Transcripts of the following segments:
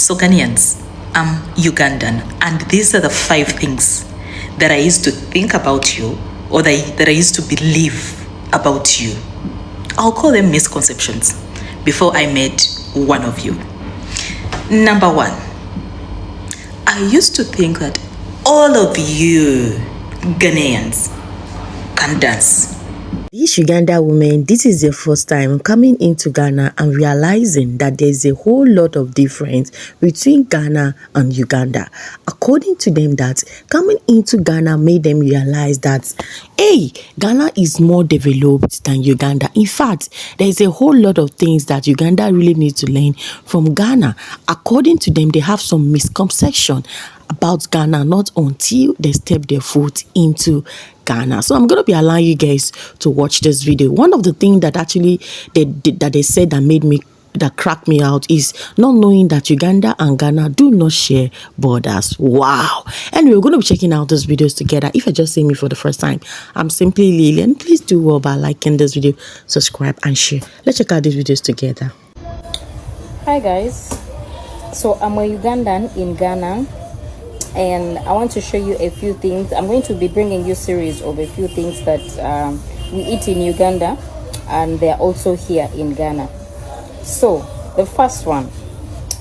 So Ghanaians, I'm Ugandan, and these are the 5 things that I used to think about you, or that I used to believe about you. I'll call them misconceptions before I met one of you. Number 1, I used to think that all of you Ghanaians can dance. These Uganda women, this is their first time coming into Ghana and realizing that there's a whole lot of difference between Ghana and Uganda. According to them, that coming into Ghana made them realize that, hey, Ghana is more developed than Uganda. In fact, there's a whole lot of things that Uganda really needs to learn from Ghana. According to them, they have some misconception about Ghana, not until they step their foot into Ghana. So I'm going to be allowing you guys to watch this video. One of the things that actually they said that cracked me out is not knowing that Uganda and Ghana do not share borders. Wow. Anyway, we're going to be checking out these videos together. If you're just seeing me for the first time, I'm simply Lillian. Please do well by liking this video, subscribe and share. Let's check out these videos together. Hi guys, so I'm a Ugandan in Ghana, and I want to show you a few things. I'm going to be bringing you a series of a few things that we eat in Uganda, and they're also here in Ghana. So the first one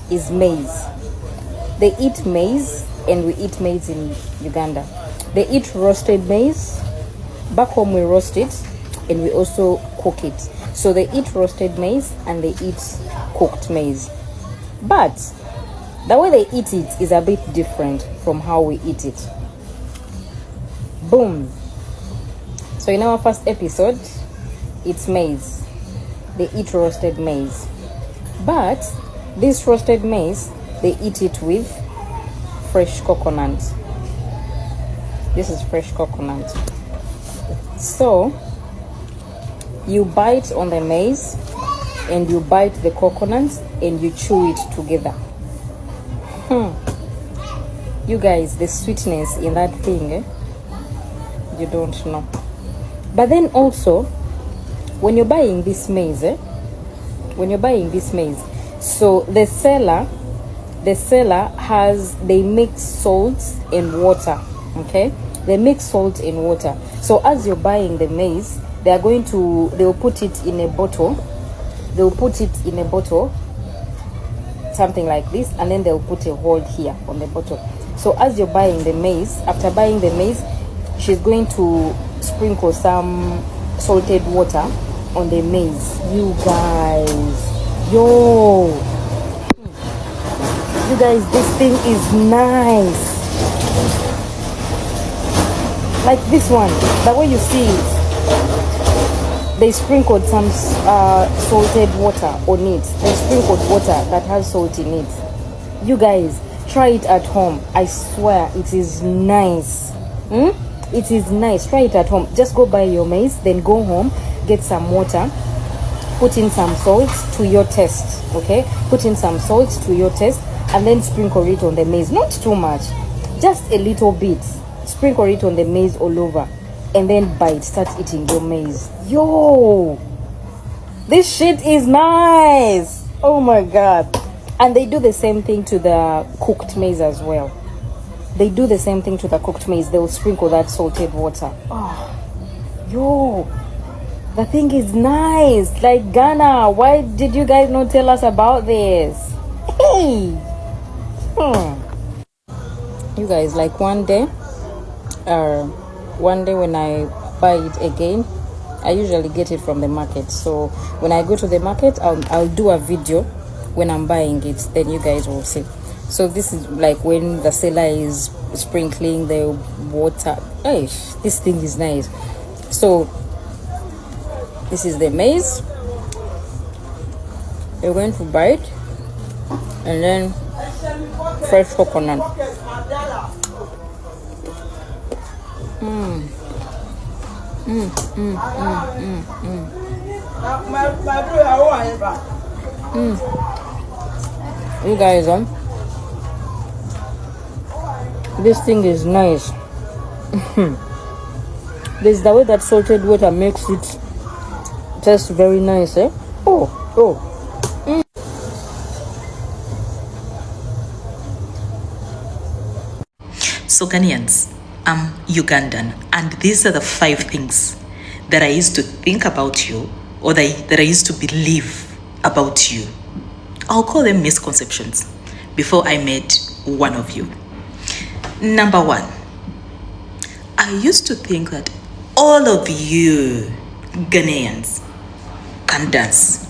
is maize. They eat maize, and we eat maize in Uganda. They eat roasted maize. Back home we roast it, and we also cook it. So they eat roasted maize and they eat cooked maize. But the way they eat it is a bit different from how we eat it. Boom. So in our first episode, it's maize. They eat roasted maize. But this roasted maize, they eat it with fresh coconut. This is fresh coconut. So you bite on the maize and you bite the coconut and you chew it together. You guys, the sweetness in that thing, you don't know. But then also, when you're buying this maize, so the seller they mix salt and water. Okay, they mix salt and water. So as you're buying the maize, they'll put it in a bottle. Something like this, and then they'll put a hold here on the bottle. So as you're buying the maize, after buying the maize, she's going to sprinkle some salted water on the maize. You guys, this thing is nice. Like this one, the way you see it, they sprinkled some salted water on it. They sprinkled water that has salt in it. You guys, try it at home. I swear it is nice. It is nice. Try it at home. Just go buy your maize, then go home, get some water, put in some salt to your taste. Okay, put in some salt to your taste, and then sprinkle it on the maize. Not too much, just a little bit. Sprinkle it on the maize all over, and then bite. Start eating your maize. Yo, this shit is nice. Oh my god. And they do the same thing to the cooked maize as well. They do the same thing to the cooked maize. They'll sprinkle that salted water. Oh, yo, the thing is nice. Like Ghana, why did you guys not tell us about this? Hey, you guys, like one day when I buy it again, I usually get it from the market. So when I go to the market, I'll do a video when I'm buying it, then you guys will see. So this is like when the seller is sprinkling the water. Hey, this thing is nice. So this is the maize. You're going to bite, and then fresh coconut. You guys, this thing is nice. There's the way that salted water makes it taste very nice, eh? So Ghanaians, I'm Ugandan, and these are the 5 things that I used to think about you, or that I used to believe about you. I'll call them misconceptions before I met one of you. Number 1, I used to think that all of you Ghanaians can dance.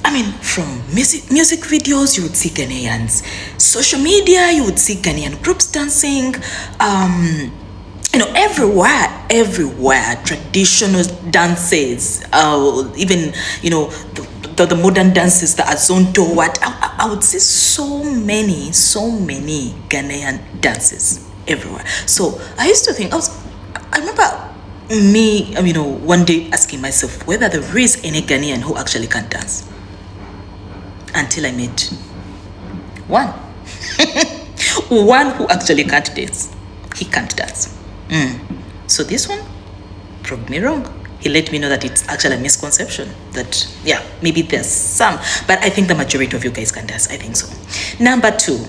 I mean, from music videos, you would see Ghanaians. Social media, you would see Ghanaian groups dancing. Everywhere, traditional dances, even, the modern dances, the azonto, I would see so many Ghanaian dances everywhere. So I used to think, I remember me, one day asking myself whether there is any Ghanaian who actually can dance. Until I met one. One who actually can't dance. He can't dance. So this one proved me wrong. He let me know that it's actually a misconception. That, maybe there's some. But I think the majority of you guys can dance. I think so. Number 2,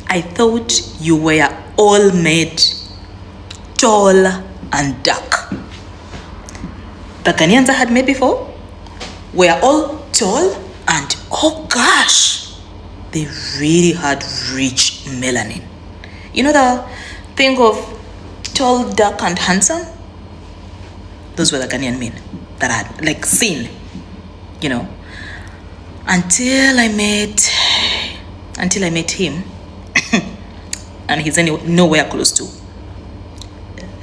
I thought you were all made tall and dark. The Ghanaians I had met before were all tall and, oh gosh, they really had rich melanin. You know the thing of tall, dark, and handsome? Those were the Ghanaian men that I had seen, until I met him. And he's nowhere close to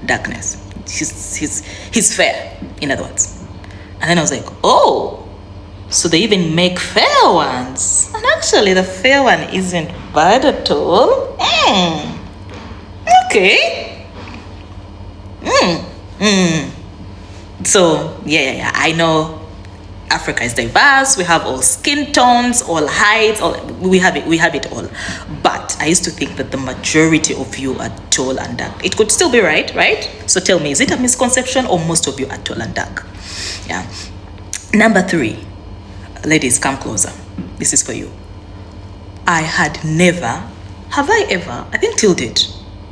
darkness. He's fair, in other words. And then I was like, oh, so they even make fair ones. And actually the fair one isn't bad at all. Okay. So yeah, I know Africa is diverse. We have all skin tones, all heights, we have it all. But I used to think that the majority of you are tall and dark. It could still be right? So tell me, is it a misconception or most of you are tall and dark? Yeah. Number 3, ladies, come closer. This is for you. Have I ever, I think till date,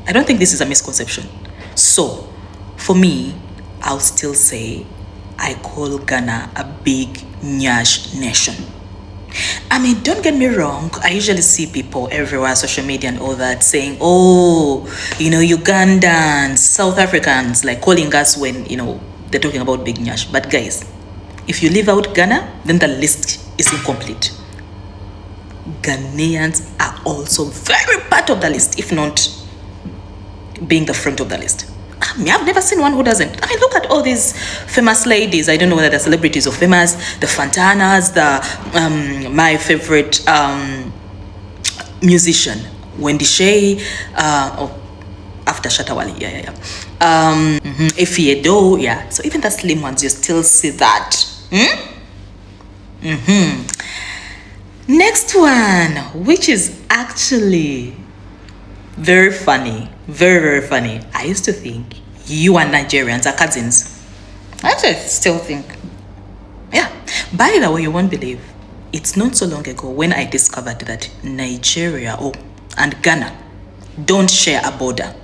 I don't think this is a misconception. So for me, I'll still say I call Ghana a big nyash nation. I mean, don't get me wrong, I usually see people everywhere, social media and all that, saying, oh, Ugandans, South Africans, calling us when, they're talking about big nyash. But guys, if you leave out Ghana, then the list is incomplete. Ghanaians are also very part of the list, if not being the front of the list. I've never seen one who doesn't. I mean, look at all these famous ladies. I don't know whether they're celebrities or famous. The Fantanas, my favorite musician, Wendy Shay, after Shatawali, Efiedo, So even the slim ones, you still see that. Next one, which is actually very funny, very funny. I used to think you and Nigerians are cousins. I actually still think. By the way, you won't believe, it's not so long ago when I discovered that Nigeria and Ghana don't share a border.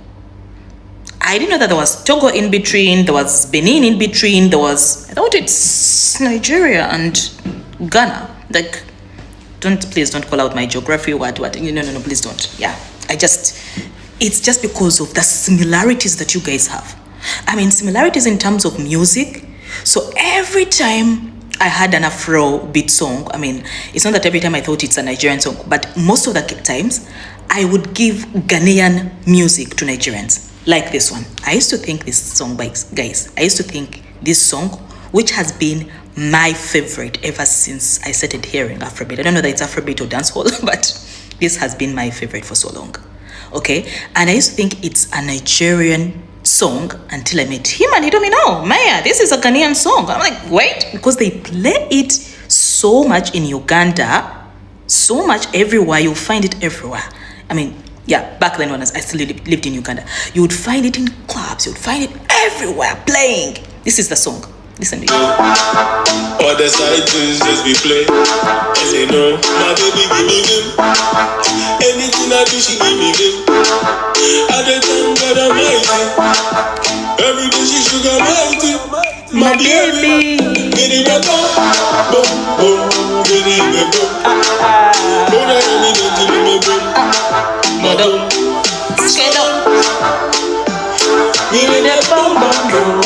I didn't know that there was Togo in between, there was Benin in between, I thought it's Nigeria and Ghana. Please don't call out my geography, what, no, please don't. It's just because of the similarities that you guys have. I mean, similarities in terms of music. So every time I had an Afrobeat song, I mean, it's not that every time I thought it's a Nigerian song, but most of the times I would give Ghanaian music to Nigerians. Like this one. I used to think this song, guys, which has been my favorite ever since I started hearing Afrobeat. I don't know that it's Afrobeat or dancehall, but this has been my favorite for so long. Okay, and I used to think it's a Nigerian song until I met him and he told me, no, Maya, this is a Ghanaian song. I'm like, wait, because they play it so much in Uganda, so much everywhere. You'll find it everywhere. I mean, back then when I still lived in Uganda, you would find it in clubs, you would find it everywhere playing. This is the song. Listen to it. All the side things just be play. And my baby give me him. Anything I do, she give me them. I dey thank God Almighty. Every day she sugar mighty. My baby, get it back up, boom, boom, get it back up. Don't let me get it in the madam, Straight up. get it back up, boom,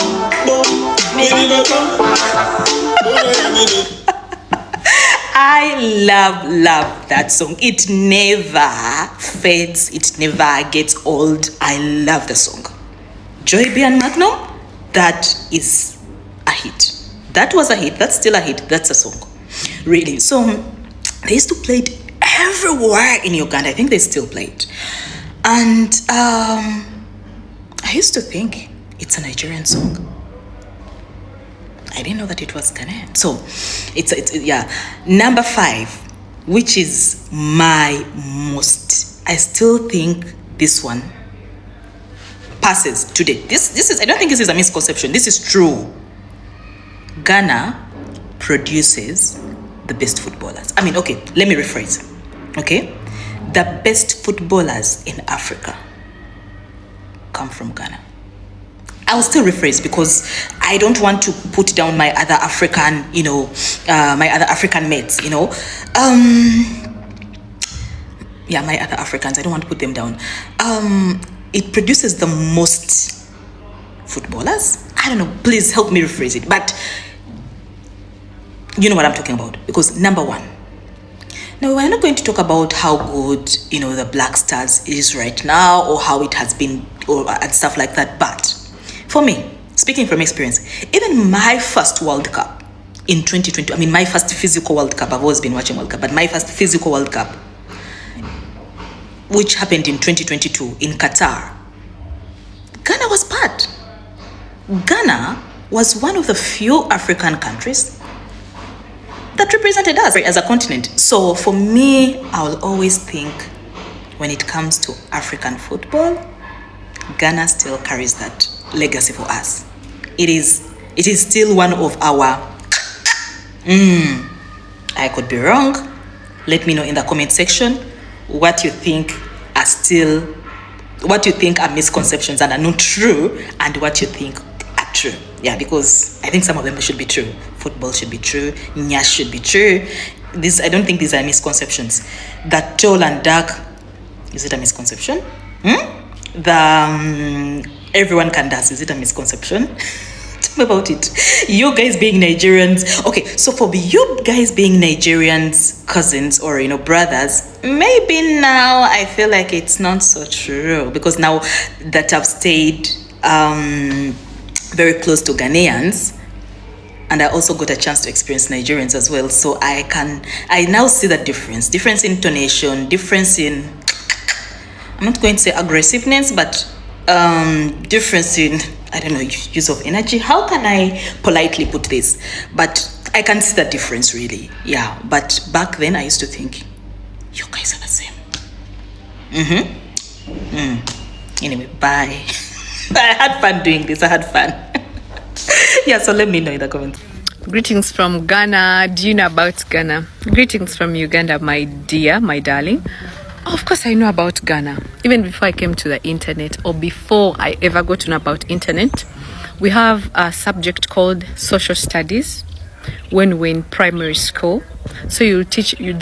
boom, get it back up. Don't let me get it. I love that song. It never fades, it never gets old. I love the song. Joy B and Magnum, that is a hit. That was a hit, that's still a hit, that's a song. Really. So they used to play it everywhere in Uganda. I think they still play it. And I used to think it's a Nigerian song. I didn't know that it was Ghanaian. So it's yeah. Number 5, which is my most, I still think this one passes today. This is, I don't think this is a misconception. This is true. Ghana produces the best footballers. I mean, okay, let me rephrase. Okay? The best footballers in Africa come from Ghana. I'll still rephrase because I don't want to put down my other African, my other African mates, yeah, my other Africans, I don't want to put them down. It produces the most footballers. I don't know, please help me rephrase it, but you know what I'm talking about. Because number 1, now we're not going to talk about how good, the Black Stars is right now or how it has been and stuff like that, but for me, speaking from experience, even my first World Cup in 2020, I mean, my first physical World Cup, I've always been watching World Cup, but my first physical World Cup, which happened in 2022 in Qatar, Ghana was part. Ghana was one of the few African countries that represented us as a continent. So for me, I will always think when it comes to African football, Ghana still carries that legacy for us. It is still one of our I could be wrong. Let me know in the comment section what you think are misconceptions and are not true, and what you think are true. Yeah, because I think some of them should be true. Football should be true. Nyash should be true. I don't think these are misconceptions. That tall and dark, is it a misconception? Everyone can dance, is it a misconception? Tell me about it. You guys being Nigerians, okay, so for you guys being Nigerians, cousins or brothers, maybe now I feel like it's not so true, because now that I've stayed very close to Ghanaians, and I also got a chance to experience Nigerians as well, so I now see the difference in intonation, difference in, I'm not going to say aggressiveness, but difference in, I don't know, use of energy. How can I politely put this? But I can see the difference, really. Yeah, but back then I used to think, you guys are the same. Anyway, bye. I had fun doing this. I had fun. Yeah, so let me know in the comments. Greetings from Ghana. Do you know about Ghana? Greetings from Uganda, my dear, my darling. Of course, I know about Ghana. Even before I came to the internet, or before I ever got to know about internet, we have a subject called social studies when we're in primary school. So they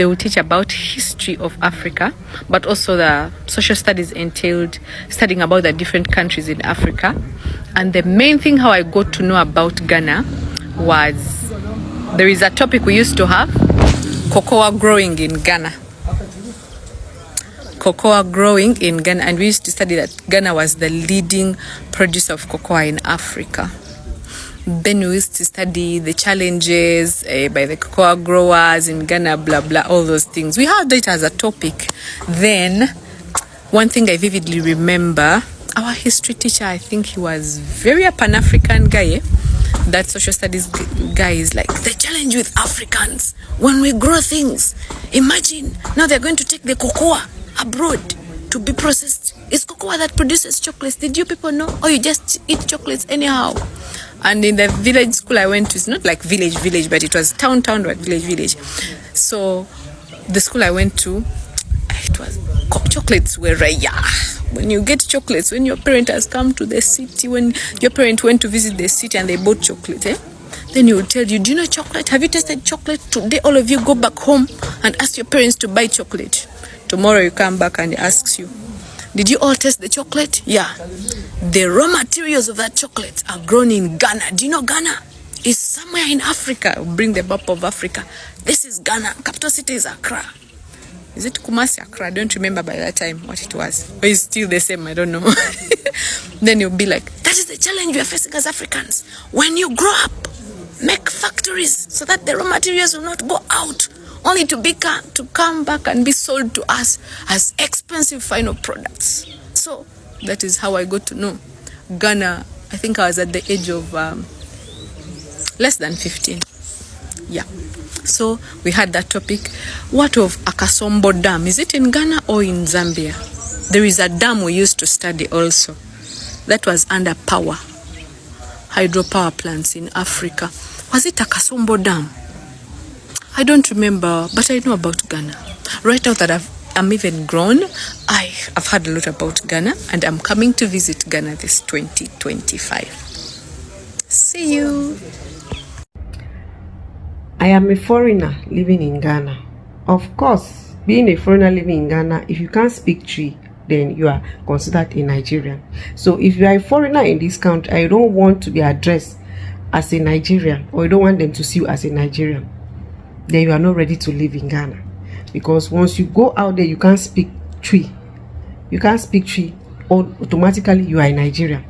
will teach about history of Africa, but also the social studies entailed studying about the different countries in Africa. And the main thing how I got to know about Ghana was, there is a topic we used to have, cocoa growing in Ghana. Cocoa growing in Ghana, and we used to study that Ghana was the leading producer of cocoa in Africa. Then we used to study the challenges by the cocoa growers in Ghana, blah blah, all those things. We had that as a topic. Then one thing I vividly remember, our history teacher, I think he was very a Pan-African guy. That social studies guy is like, the challenge with Africans, when we grow things, imagine now they're going to take the cocoa abroad to be processed. It's cocoa that produces chocolates. Did you people know? Or you just eat chocolates anyhow? And in the village school I went to, it's not like village, but it was town, but village. So the school I went to, I it was chocolates were rare. When you get chocolates, when your parent has come to the city, when your parent went to visit the city and they bought chocolate, then he will tell you, do you know chocolate? Have you tasted chocolate? Today, all of you go back home and ask your parents to buy chocolate. Tomorrow you come back and he asks you, did you all taste the chocolate? Yeah. The raw materials of that chocolate are grown in Ghana. Do you know Ghana? It's somewhere in Africa. We'll bring the map of Africa. This is Ghana. Capital city is Accra. Is it Kumasi, Accra? I don't remember by that time what it was. Or it's still the same, I don't know. Then you'll be like, that is the challenge we are facing as Africans. When you grow up, make factories so that the raw materials will not go out, only to come back and be sold to us as expensive final products. So that is how I got to know Ghana. I think I was at the age of less than 15. Yeah. So we had that topic. What of Akasombo Dam? Is it in Ghana or in Zambia? There is a dam we used to study also. That was under hydropower plants in Africa. Was it Akasombo Dam? I don't remember, but I know about Ghana. Right now that I'm even grown, I've heard a lot about Ghana, and I'm coming to visit Ghana this 2025. See you. I am a foreigner living in Ghana. Of course, being a foreigner living in Ghana, if you can't speak Twi, then you are considered a Nigerian. So if you are a foreigner in this country, I don't want to be addressed as a Nigerian, or you don't want them to see you as a Nigerian, then you are not ready to live in Ghana. Because once you go out there, you can't speak Twi. You can't speak Twi, automatically you are a Nigerian.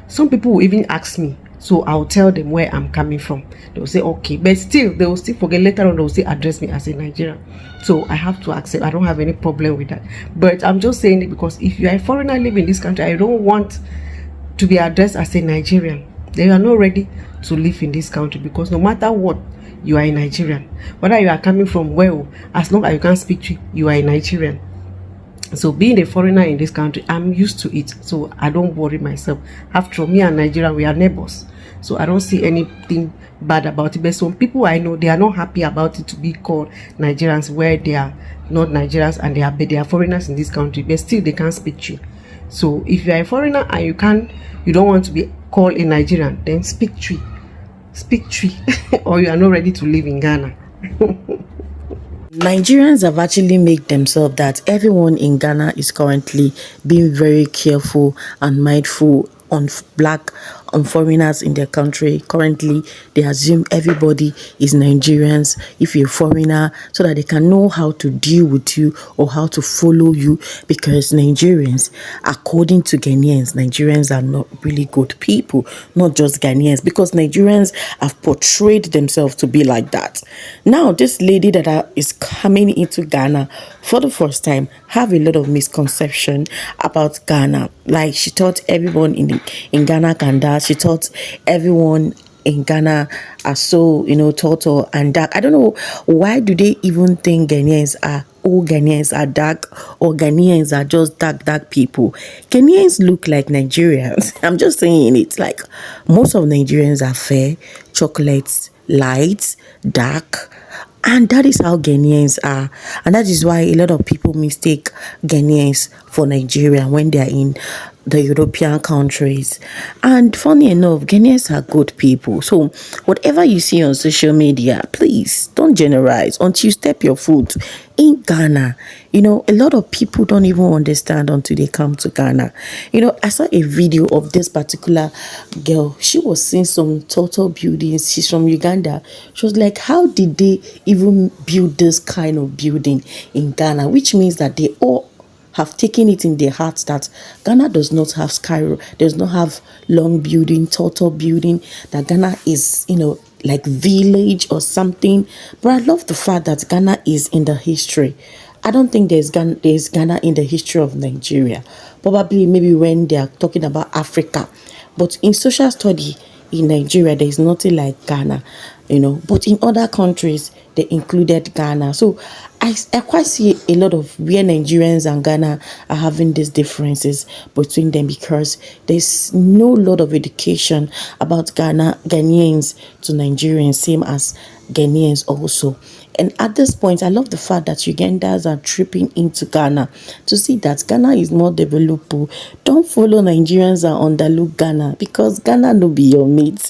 Some people will even ask me, so I'll tell them where I'm coming from. They'll say, okay, but still, they will still forget. Later on, they will still address me as a Nigerian. So I have to accept. I don't have any problem with that. But I'm just saying it because if you are a foreigner living in this country, I don't want to be addressed as a Nigerian. They are not ready to live in this country, because no matter what, you are a Nigerian. Whether you are coming from where, as long as you can't speak Twi, you are a Nigerian. So being a foreigner in this country, I'm used to it, so I don't worry myself. After all, me and Nigeria, we are neighbors, so I don't see anything bad about it. But some people I know, they are not happy about it to be called Nigerians, where they are not Nigerians and they are foreigners in this country, but still they can't speak Twi. So if you are a foreigner and you don't want to be called a Nigerian, then speak Twi, or you are not ready to live in Ghana. Nigerians have actually made themselves that everyone in Ghana is currently being very careful and mindful on foreigners in their country. Currently, they assume everybody is Nigerians if you're a foreigner, so that they can know how to deal with you or how to follow you, because Nigerians, according to Ghanaians, Nigerians are not really good people, not just Ghanaians, because Nigerians have portrayed themselves to be like that. Now, this lady that is coming into Ghana for the first time have a lot of misconception about Ghana. Like, she thought everyone in Ghana can dance. She thought everyone in Ghana are so, turtle and dark. I don't know, why do they even think all Ghanaians are dark, or Ghanaians are just dark people? Ghanaians look like Nigerians. I'm just saying, it's like most of Nigerians are fair, chocolates, light, dark. And that is how Ghanaians are. And that is why a lot of people mistake Ghanaians for Nigeria when they are in the European countries. And funny enough, Ghanaians are good people. So whatever you see on social media, please don't generalize until you step your foot in Ghana. A lot of people don't even understand until they come to Ghana. I saw a video of this particular girl. She was seeing some total buildings. She's from Uganda. She was like, how did they even build this kind of building in Ghana? Which means that they all have taken it in their hearts that Ghana does not have does not have long building, total building, that Ghana is, like village or something. But I love the fact that Ghana is in the history. I don't think there's Ghana in the history of Nigeria. Probably maybe when they are talking about Africa. But in social study in Nigeria, there is nothing like Ghana, But in other countries, they included Ghana. So I quite see a lot of where Nigerians and Ghana are having these differences between them, because there's no lot of education about Ghanaians to Nigerians, same as Ghanaians also. And at this point, I love the fact that Ugandans are tripping into Ghana to see that Ghana is more developed. Don't follow Nigerians and underlook Ghana, because Ghana no be your mate.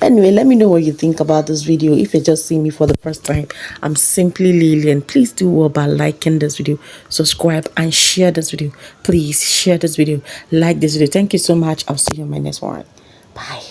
Anyway, let me know what you think about this video. If you're just seeing me for the first time, I'm simply Lillian. Please do well by liking this video, subscribe, and share this video. Please share this video, like this video. Thank you so much. I'll see you in my next one. Bye.